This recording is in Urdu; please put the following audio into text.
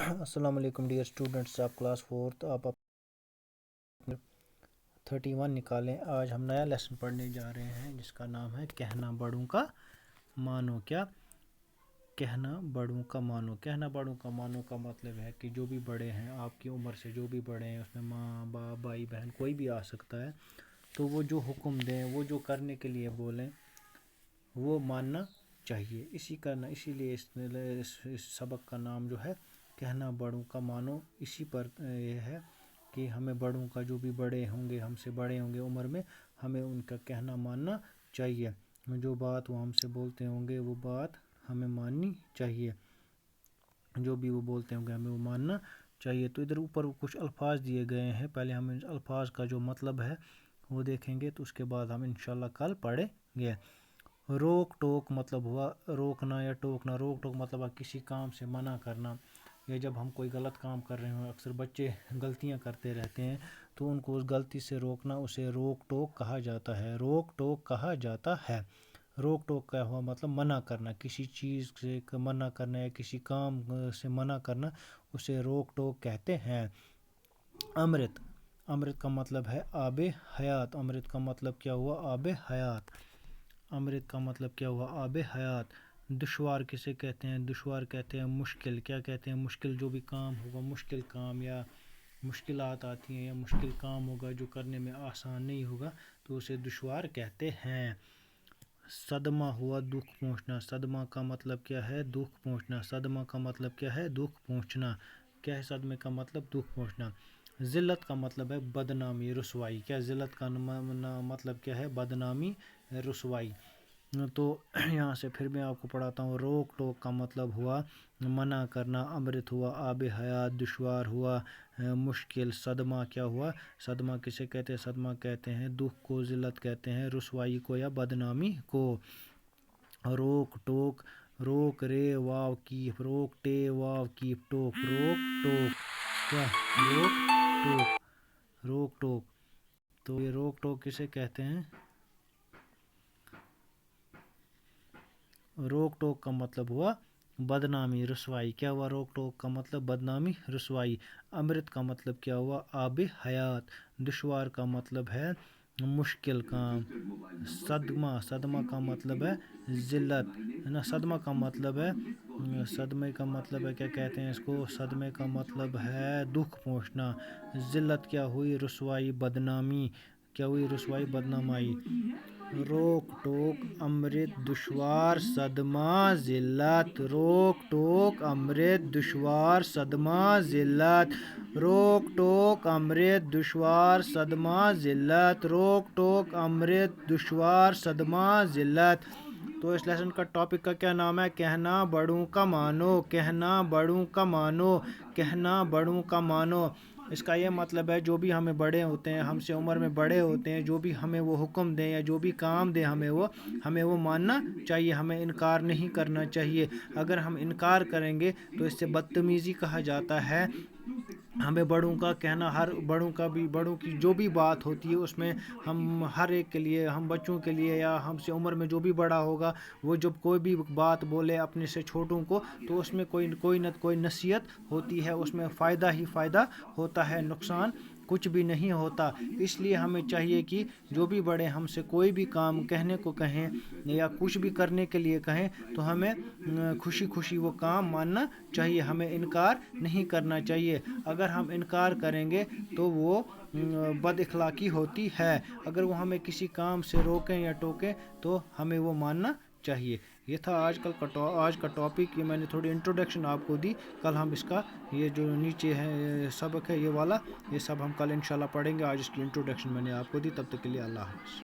السلام علیکم ڈیئر اسٹوڈنٹس آف کلاس 4 آپ 31 نکالیں. آج ہم نیا لیسن پڑھنے جا رہے ہیں جس کا نام ہے کہنا بڑوں کا مانو. کیا کہنا بڑوں کا مانو؟ کہنا بڑوں کا مانو کا مطلب ہے کہ جو بھی بڑے ہیں آپ کی عمر سے، جو بھی بڑے ہیں، اس میں ماں باپ بھائی بہن کوئی بھی آ سکتا ہے، تو وہ جو حکم دیں، وہ جو کرنے کے لیے بولیں وہ ماننا چاہیے. اسی لیے اس سبق کا نام جو ہے کہنا بڑوں کا مانو. اسی پر یہ ہے کہ ہمیں بڑوں کا، جو بھی بڑے ہوں گے، ہم سے بڑے ہوں گے عمر میں، ہمیں ان کا کہنا ماننا چاہیے. جو بات وہ ہم سے بولتے ہوں گے وہ بات ہمیں ماننی چاہیے. جو بھی وہ بولتے ہوں گے ہمیں وہ ماننا چاہیے. تو ادھر اوپر کچھ الفاظ دیے گئے ہیں. پہلے ہم ان الفاظ کا جو مطلب ہے وہ دیکھیں گے، تو اس کے بعد ہم انشاءاللہ کل پڑھیں گے. روک ٹوک مطلب ہوا روکنا یا ٹوکنا. روک ٹوک مطلب ہے کسی کام سے منع کرنا، یا جب ہم کوئی غلط کام کر رہے ہوں، اکثر بچے غلطیاں کرتے رہتے ہیں تو ان کو اس غلطی سے روکنا، اسے روک ٹوک کہا جاتا ہے. روک ٹوک کہا جاتا ہے. روک ٹوک کا ہوا مطلب منع کرنا، کسی چیز سے منع کرنا یا کسی کام سے منع کرنا، اسے روک ٹوک کہتے ہیں. امرت. امرت کا مطلب ہے آب حیات. امرت کا مطلب کیا ہوا؟ آب حیات. امرت کا مطلب کیا ہوا؟ آب حیات. دشوار کسے کہتے ہیں؟ دشوار کہتے ہیں مشکل. کیا کہتے ہیں؟ مشکل. جو بھی کام ہوگا، مشکل کام یا مشکلات آتی ہیں یا مشکل کام ہوگا جو کرنے میں آسان نہیں ہوگا، تو اسے دشوار کہتے ہیں. صدمہ ہوا دکھ پہنچنا. صدمہ کا مطلب کیا ہے؟ دکھ پہنچنا. صدمہ کا مطلب کیا ہے؟ دکھ پہنچنا. کیا ہے صدمے کا مطلب؟ دکھ پہنچنا. ذلت کا مطلب ہے بدنامی، رسوائی. کیا ذلت کا مطلب کیا ہے؟ بدنامی، رسوائی. تو یہاں سے پھر میں آپ کو پڑھاتا ہوں. روک ٹوک کا مطلب ہوا منع کرنا. امرت ہوا آب حیات. دشوار ہوا مشکل. صدمہ کیا ہوا؟ صدمہ کسے کہتے ہیں؟ صدمہ کہتے ہیں دکھ کو، ذلت کہتے ہیں رسوائی کو یا بدنامی کو. روک ٹوک. روک رے واو کیف. روک ٹے واو کیف ٹوک. روک ٹوک. کیا؟ روک ٹوک. روک ٹوک. تو یہ روک ٹوک کسے کہتے ہیں؟ روک ٹوک کا مطلب ہوا بدنامی، رسوائی. کیا ہوا؟ روک ٹوک کا مطلب بدنامی، رسوائی. امرت کا مطلب کیا ہوا؟ آب حیات. دشوار کا مطلب ہے مشکل کام. صدمہ کا مطلب ہے ذلت. صدمہ کا مطلب ہے، صدمے کا مطلب ہے کیا کہتے ہیں اس کو؟ صدمے کا مطلب ہے دکھ پہنچنا. ذلت کیا ہوئی؟ رسوائی، بدنامی. کیا ہوئی؟ رسوائی، بدنامائی. روک ٹوک، امرت، دشوار، صدمہ، ذلت. روک ٹوک، امرت، دشوار، صدمہ، ذلت. روک ٹوک، امرت، دشوار، صدمہ، ذلت. روک ٹوک، امرت، دشوار، صدمہ، ذلت. تو اس لیسن کا ٹاپک کا کیا نام ہے؟ کہنا بڑوں کا مانو. کہنا بڑوں کا مانو. کہنا بڑوں کا مانو. اس کا یہ مطلب ہے جو بھی ہمیں بڑے ہوتے ہیں، ہم سے عمر میں بڑے ہوتے ہیں، جو بھی ہمیں وہ حکم دیں یا جو بھی کام دیں ہمیں وہ ماننا چاہیے. ہمیں انکار نہیں کرنا چاہیے. اگر ہم انکار کریں گے تو اس سے بدتمیزی کہا جاتا ہے. ہمیں بڑوں کا کہنا، ہر بڑوں کی جو بھی بات ہوتی ہے اس میں ہم ہر ایک کے لیے، ہم بچوں کے لیے یا ہم سے عمر میں جو بھی بڑا ہوگا، وہ جب کوئی بھی بات بولے اپنے سے چھوٹوں کو، تو اس میں کوئی نہ کوئی نصیحت ہوتی ہے. اس میں فائدہ ہی فائدہ ہوتا ہے، نقصان کچھ بھی نہیں ہوتا. اس لیے ہمیں چاہیے کہ جو بھی بڑے ہم سے کوئی بھی کام کہنے کو کہیں یا کچھ بھی کرنے کے لیے کہیں تو ہمیں خوشی خوشی وہ کام ماننا چاہیے. ہمیں انکار نہیں کرنا چاہیے. اگر ہم انکار کریں گے تو وہ بد اخلاقی ہوتی ہے. اگر وہ ہمیں کسی کام سے روکیں یا ٹوکیں تو ہمیں وہ ماننا چاہیے. یہ تھا آج کا ٹاپک. یہ میں نے تھوڑی انٹروڈکشن آپ کو دی. کل ہم اس کا یہ جو نیچے ہے سبق ہے یہ والا، یہ سب ہم کل انشاءاللہ پڑھیں گے. آج اس کی انٹروڈکشن میں نے آپ کو دی. تب تک کے لیے اللہ حافظ.